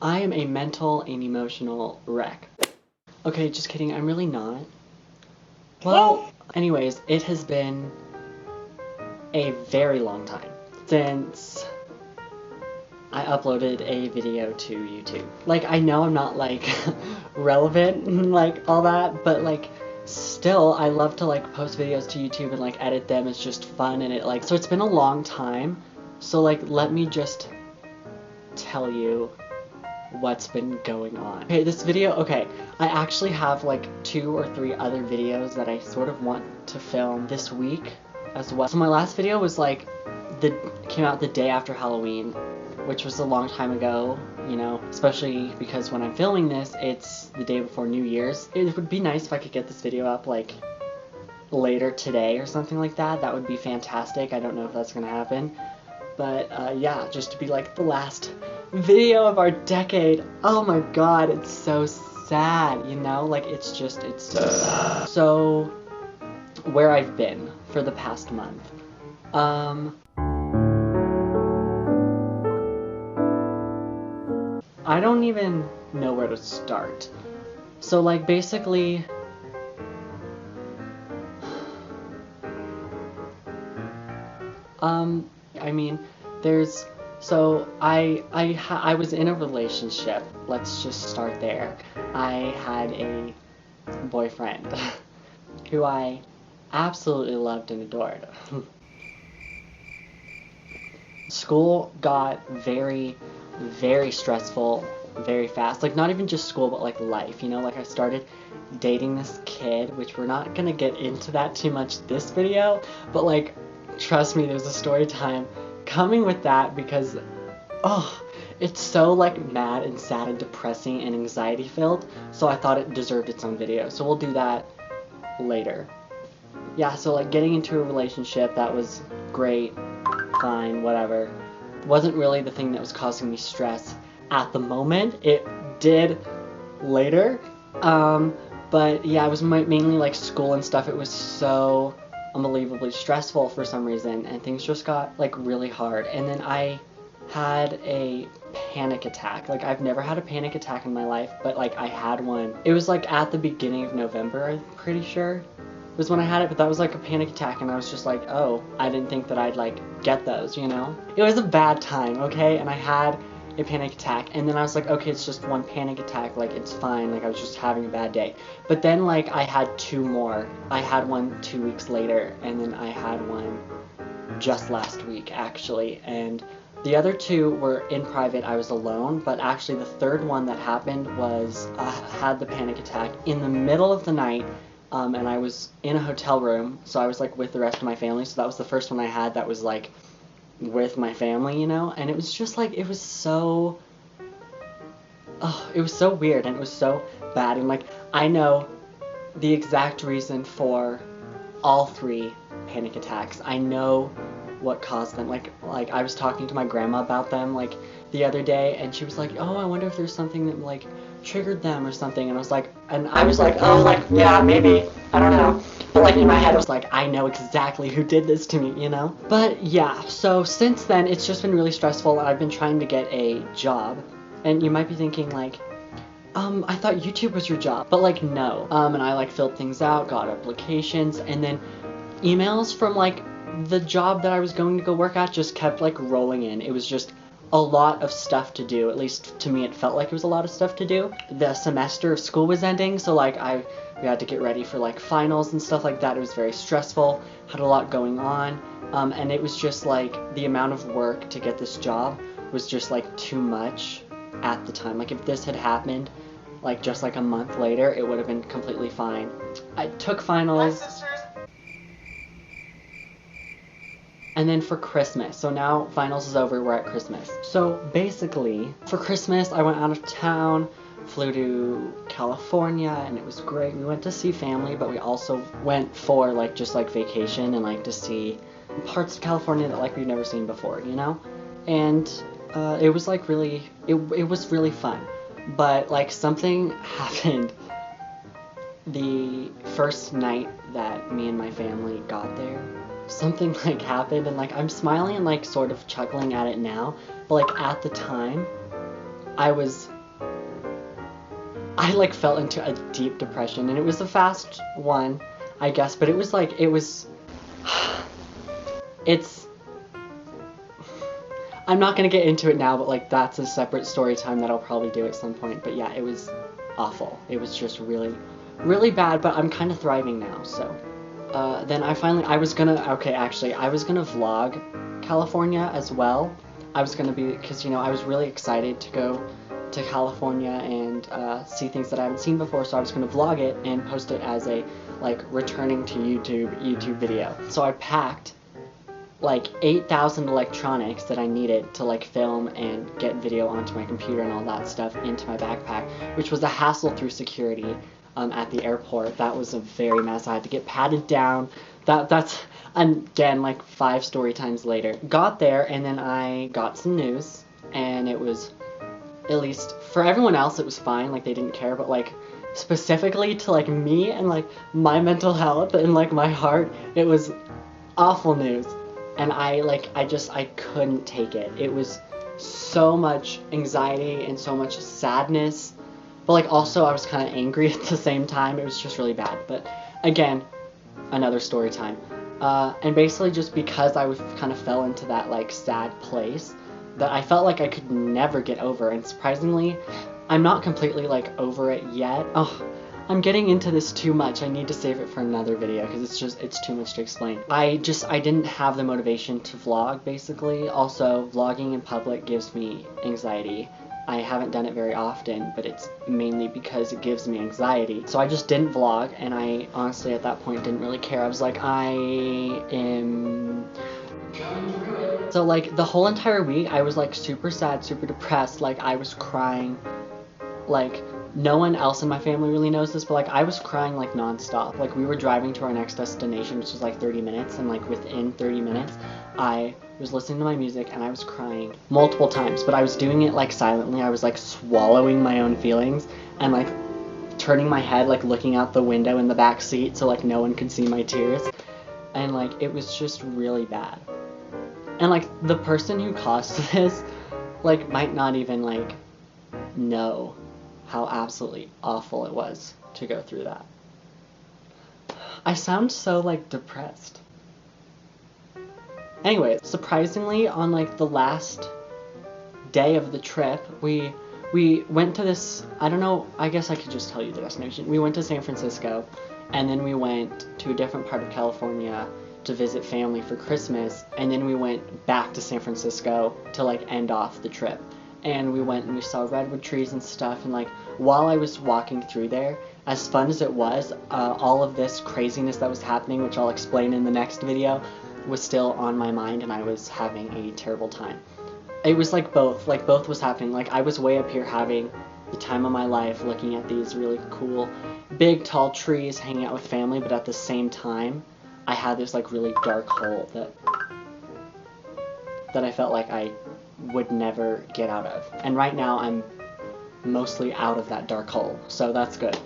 I am a mental and emotional wreck. Okay, just kidding, I'm really not. Well, anyways, it has been a very long time since I uploaded a video to YouTube. Like, I know I'm not, like, relevant and, like, all that, but, like, still, I love to, like, post videos to YouTube and, like, edit them. It's just fun, and it, like, so it's been a long time. So, like, let me just tell you what's been going on. Okay, this video, okay, I actually have, like, 2 or 3 other videos that I sort of want to film this week as well. So my last video was, like, came out the day after Halloween, which was a long time ago, you know, especially because when I'm filming this, it's the day before New Year's. It would be nice if I could get this video up, like, later today or something like that. That would be fantastic. I don't know if that's gonna happen. But, yeah, just to be, like, the last video of our decade. Oh my god, it's so sad, you know? Like, it's so sad. So, where I've been for the past month. I don't even know where to start. So, like, basically, I mean, I was in a relationship. Let's just start there. I had a boyfriend who I absolutely loved and adored. School got very, very stressful very fast. Like, not even just school, but, like, life, you know? Like, I started dating this kid, which we're not gonna get into that too much this video, but, like, trust me, there's a story time coming with that because, oh, it's so, like, mad and sad and depressing and anxiety filled, so I thought it deserved its own video, so we'll do that later. Yeah, so, like, getting into a relationship, that was great, fine, whatever. Wasn't really the thing that was causing me stress at the moment. It did later, but yeah, it was mainly, like, school and stuff. It was so unbelievably stressful for some reason, and things just got, like, really hard, and then I had a panic attack. Like, I've never had a panic attack in my life, but, like, I had one. It was, like, at the beginning of November, I'm pretty sure, was when I had it, but that was, like, a panic attack, and I was just like, oh, I didn't think that I'd, like, get those, you know? It was a bad time, okay? And I had a panic attack, and then I was like, okay, it's just one panic attack, like, it's fine, like, I was just having a bad day. But then, like, I had 2 more. I had one 2 weeks later, and then I had one just last week, actually, and the other 2 were in private. I was alone, but actually the third one that happened was, I had the panic attack in the middle of the night, and I was in a hotel room, so I was, like, with the rest of my family, so that was the first one I had that was, like, with my family, you know, and it was just, like, it was so weird, and it was so bad, and, like, I know the exact reason for all 3 panic attacks. I know what caused them. Like, I was talking to my grandma about them, like, the other day, and she was like, oh, I wonder if there's something that, like, triggered them or something, and I was like, oh, like, yeah, maybe, I don't know. But, like, in my head, I was like, I know exactly who did this to me, you know? But, yeah, so since then, it's just been really stressful. I've been trying to get a job, and you might be thinking, like, I thought YouTube was your job, but, like, no. And I, like, filled things out, got applications, and then emails from, like, the job that I was going to go work at just kept, like, rolling in. It was just a lot of stuff to do. At least to me, it felt like it was a lot of stuff to do. The semester of school was ending, so, like, we had to get ready for, like, finals and stuff like that. It was very stressful, had a lot going on, and it was just, like, the amount of work to get this job was just, like, too much at the time. Like, if this had happened, like, just, like, a month later, it would have been completely fine. I took finals. And then for Christmas, so now finals is over, we're at Christmas. So basically, for Christmas, I went out of town, flew to California, and it was great. We went to see family, but we also went for, like, just, like, vacation and, like, to see parts of California that, like, we've never seen before, you know? And it was, like, really, it was really fun. But, like, something happened the first night that me and my family got there. Something, like, happened, and, like, I'm smiling and, like, sort of chuckling at it now, but, like, at the time, I like fell into a deep depression, and it was a fast one, I guess, but it was like, it's, I'm not gonna get into it now, but like that's a separate story time that I'll probably do at some point. But yeah, it was awful. It was just really, really bad, but I'm kind of thriving now, so. Then I was gonna vlog California as well. I was gonna because, you know, I was really excited to go to California and see things that I haven't seen before, so I was gonna vlog it and post it as a, like, returning to YouTube video. So I packed like 8,000 electronics that I needed to like film and get video onto my computer and all that stuff into my backpack, which was a hassle through security at the airport. That was a very mess. I had to get patted down. That's again like 5 story times later. Got there, and then I got some news, and it was, at least for everyone else, it was fine. Like, they didn't care, but like specifically to like me and like my mental health and like my heart, it was awful news. And I couldn't take it. It was so much anxiety and so much sadness, but like also I was kind of angry at the same time. It was just really bad. But again, another story time. And basically just because I kind of fell into that like sad place that I felt like I could never get over. And surprisingly, I'm not completely like over it yet. Oh, I'm getting into this too much. I need to save it for another video because it's too much to explain. I didn't have the motivation to vlog, basically. Also, vlogging in public gives me anxiety. I haven't done it very often, but it's mainly because it gives me anxiety. So I just didn't vlog, and I honestly at that point didn't really care. I was like, I am going through it. So like the whole entire week I was like super sad, super depressed. Like, I was crying. Like, no one else in my family really knows this, but like I was crying like nonstop. Like, we were driving to our next destination, which was like 30 minutes, and like within 30 minutes I was listening to my music and I was crying multiple times, but I was doing it like silently. I was like swallowing my own feelings and like turning my head, like looking out the window in the back seat so like no one could see my tears. And like it was just really bad. And like the person who caused this like might not even like know how absolutely awful it was to go through that. I sound so like depressed. Anyway, surprisingly, on like the last day of the trip, we went to this, I don't know, I guess I could just tell you the destination. We went to San Francisco, and then we went to a different part of California to visit family for Christmas, and then we went back to San Francisco to like end off the trip. And we went and we saw redwood trees and stuff, and like while I was walking through there, as fun as it was, all of this craziness that was happening, which I'll explain in the next video, was still on my mind, and I was having a terrible time. It was like both was happening. Like, I was way up here having the time of my life, looking at these really cool big tall trees, hanging out with family, but at the same time I had this like really dark hole that I felt like I would never get out of. And right now I'm mostly out of that dark hole, so that's good.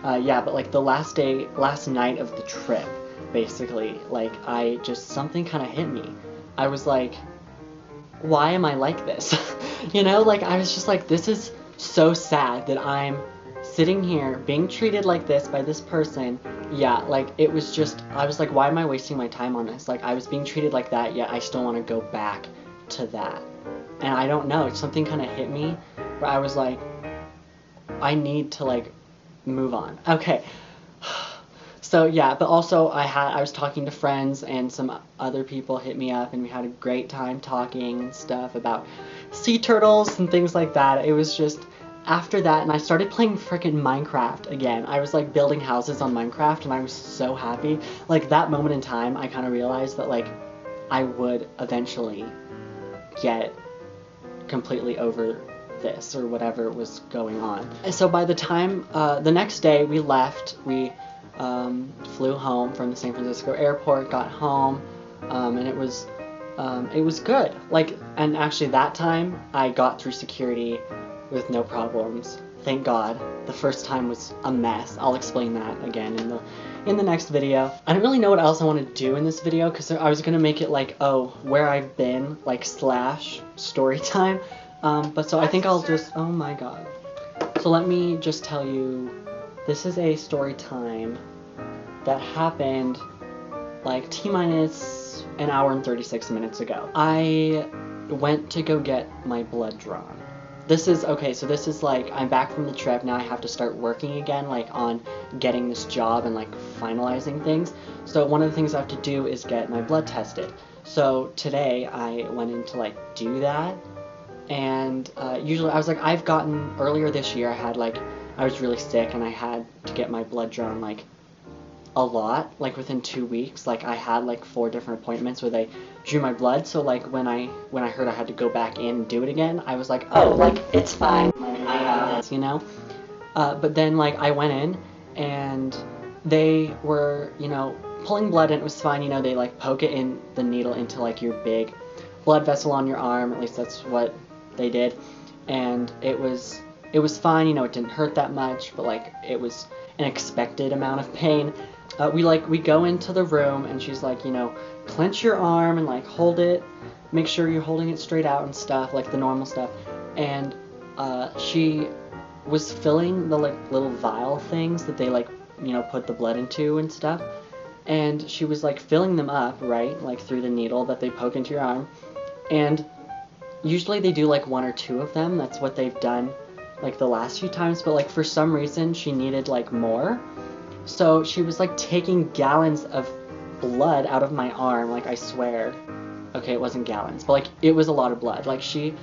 Yeah, but like the last night of the trip, basically, like something kind of hit me. I was like, why am I like this? You know, like I was just like, this is so sad that I'm sitting here being treated like this by this person. Yeah, like it was just, I was like, why am I wasting my time on this? Like, I was being treated like that, yet I still want to go back to that. And I don't know, something kind of hit me where I was like, I need to like move on. Okay. So yeah, but also I was talking to friends, and some other people hit me up, and we had a great time talking and stuff about sea turtles and things like that. It was just after that, and I started playing frickin' Minecraft again. I was like building houses on Minecraft, and I was so happy. Like that moment in time, I kind of realized that like I would eventually get completely over this or whatever was going on. And so by the time the next day we left, we flew home from the San Francisco airport, got home, and it was good. Like, and actually that time I got through security with no problems. Thank God. The first time was a mess. I'll explain that again in the next video. I don't really know what else I want to do in this video, because I was gonna make it like, oh, where I've been, like / story time. But so I think I'll just, oh my god. So let me just tell you, this is a story time that happened like T-minus an hour and 36 minutes ago. I went to go get my blood drawn. This is, okay, so this is like, I'm back from the trip, now I have to start working again, like on getting this job and like finalizing things. So one of the things I have to do is get my blood tested. So today I went in to like do that, and usually I was like, earlier this year I was really sick and I had to get my blood drawn like a lot, like within 2 weeks. Like I had like 4 different appointments where they drew my blood, so like when I heard I had to go back in and do it again, I was like, oh, like it's fine, like I got this, you know. But then like I went in and they were, you know, pulling blood, and it was fine, you know. They like poke it in the needle into like your big blood vessel on your arm, at least that's what they did, and it was fine, you know. It didn't hurt that much, but like it was an expected amount of pain. We go into the room and she's like, you know, clench your arm and like hold it, make sure you're holding it straight out and stuff, like the normal stuff. And she was filling the like little vial things that they like, you know, put the blood into and stuff. And she was like filling them up, right, like through the needle that they poke into your arm. And usually they do like 1 or 2 of them. That's what they've done like the last few times, but like for some reason she needed like more. So she was like taking gallons of blood out of my arm, like I swear. Okay, it wasn't gallons, but like it was a lot of blood. Like she,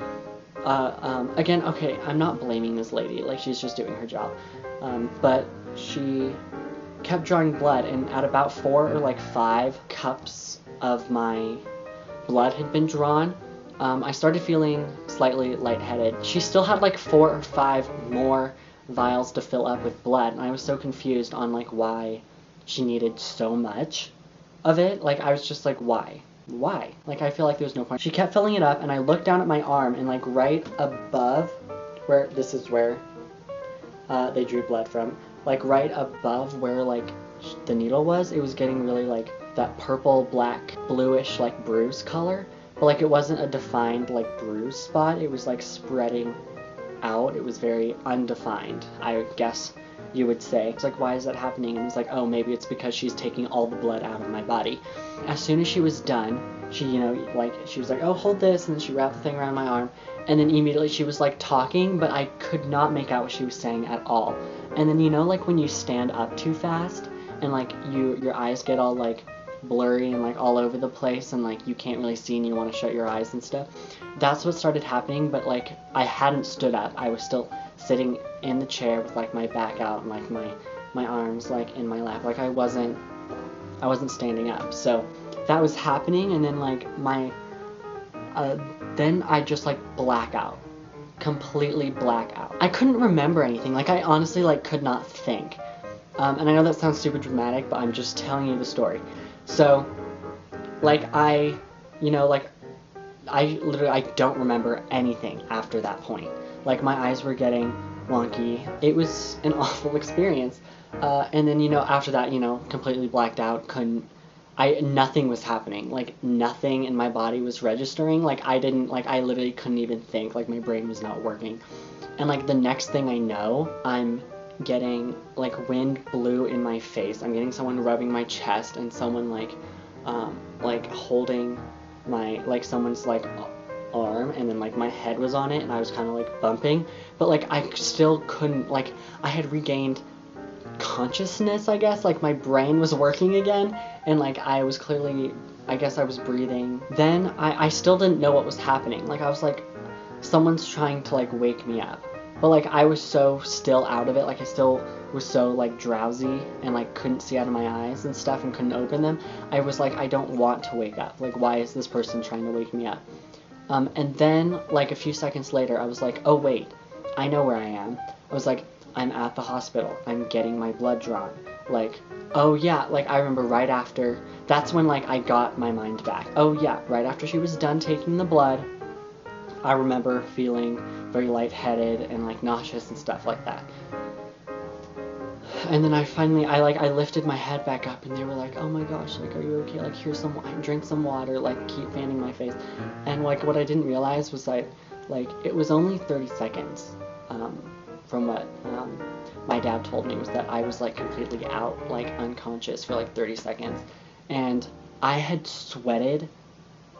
again, okay, I'm not blaming this lady, like she's just doing her job. But she kept drawing blood, and at about 4 or like 5 cups of my blood had been drawn, I started feeling slightly lightheaded. She still had like 4 or 5 more vials to fill up with blood, and I was so confused on like why she needed so much of it. Like I was just like, why? Like I feel like there was no point. She kept filling it up, and I looked down at my arm, and like right above where this is where they drew blood from, like right above where like the needle was, it was getting really like that purple, black, bluish like bruise color. But like it wasn't a defined like bruise spot, it was like spreading out. It was very undefined, I guess you would say. It's like, why is that happening? And it's like, oh, maybe it's because she's taking all the blood out of my body. As soon as she was done, she, you know, like she was like, oh, hold this, and then she wrapped the thing around my arm, and then immediately she was like talking, but I could not make out what she was saying at all. And then, you know, like when you stand up too fast and like your eyes get all like blurry and like all over the place, and like you can't really see and you want to shut your eyes and stuff. That's what started happening, but like I hadn't stood up. I was still sitting in the chair with like my back out and like my arms like in my lap. Like I wasn't standing up. So that was happening, and then like then I just like black out. Completely black out. I couldn't remember anything. Like I honestly like could not think. And I know that sounds super dramatic, but I'm just telling you the story. So, like, I don't remember anything after that point. Like, my eyes were getting wonky. It was an awful experience. And then, you know, after that, you know, completely blacked out, nothing was happening. Like, nothing in my body was registering. Like, I literally couldn't even think. Like, my brain was not working. And, like, the next thing I know, I'm getting like wind blew in my face. I'm getting someone rubbing my chest, and someone like holding my like someone's like arm, and then like my head was on it, and I was kind of like bumping, but like I still couldn't, like I had regained consciousness, I guess, like my brain was working again, and like I was clearly, I guess I was breathing. Then I still didn't know what was happening. Like I was like, someone's trying to like wake me up. But like I was so still out of it, like I still was so like drowsy and like couldn't see out of my eyes and stuff and couldn't open them. I was like, I don't want to wake up. Like, why is this person trying to wake me up? And then like a few seconds later, I was like, oh wait, I know where I am. I was like, I'm at the hospital. I'm getting my blood drawn. Like, oh yeah, like I remember right after, that's when like I got my mind back. Oh yeah, right after she was done taking the blood, I remember feeling very lightheaded and like nauseous and stuff like that. And then I lifted my head back up, and they were like, oh my gosh, like, are you okay? Like, here's some, drink some water, like, keep fanning my face. And like what I didn't realize was like Like, it was only 30 seconds, from what my dad told me, was that I was like completely out, like unconscious for like 30 seconds. And I had sweated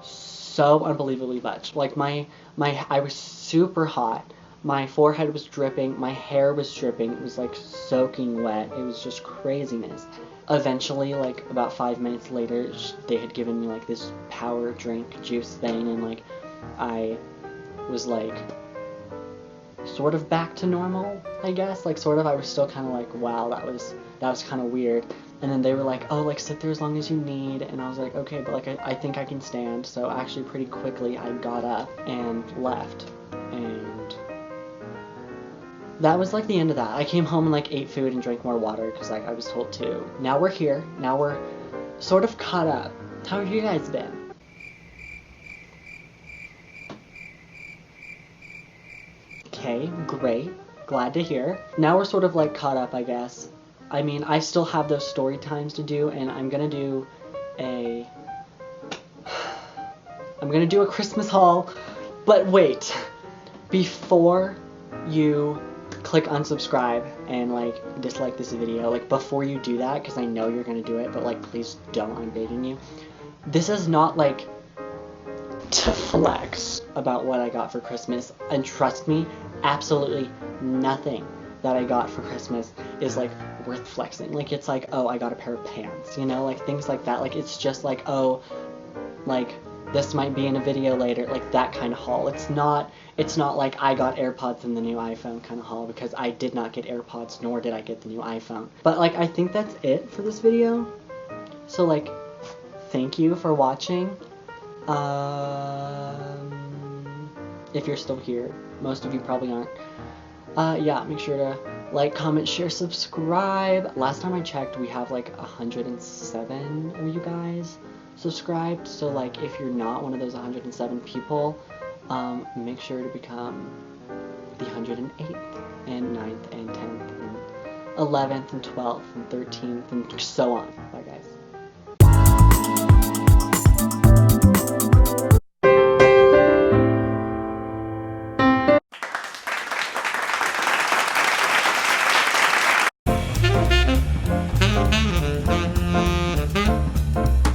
so unbelievably much. Like I was super hot. My forehead was dripping, my hair was dripping, it was like soaking wet. It was just craziness. Eventually, like about 5 minutes later, they had given me like this power drink juice thing, and like I was like sort of back to normal, I guess. Like sort of, I was still kind of like, wow, that was kind of weird. And then they were like, oh, like sit there as long as you need. And I was like, okay, but like I think I can stand. So actually pretty quickly I got up and left. And that was like the end of that. I came home and like ate food and drank more water because like I was told to. Now we're here. Now we're sort of caught up. How have you guys been? Okay, great. Glad to hear. Now we're sort of like caught up, I guess. I mean, I still have those story times to do, and I'm gonna do a Christmas haul. But wait, before you click unsubscribe and like dislike this video, like before you do that, because I know you're gonna do it, but like please don't, I'm begging you. This is not like to flex about what I got for Christmas, and trust me, absolutely nothing that I got for Christmas is like worth flexing. Like it's like, oh, I got a pair of pants, you know, like things like that. Like it's just like, oh, like this might be in a video later, like that kind of haul. It's not like I got AirPods and the new iPhone kind of haul, because I did not get AirPods, nor did I get the new iPhone. But like I think that's it for this video. So like, thank you for watching. If you're still here, most of you probably aren't. Yeah, make sure to like, comment, share, subscribe. Last time I checked, we have like 107 of you guys subscribed. So like, if you're not one of those 107 people, make sure to become the 108th and 9th and 10th and 11th and 12th and 13th and so on. Bye guys.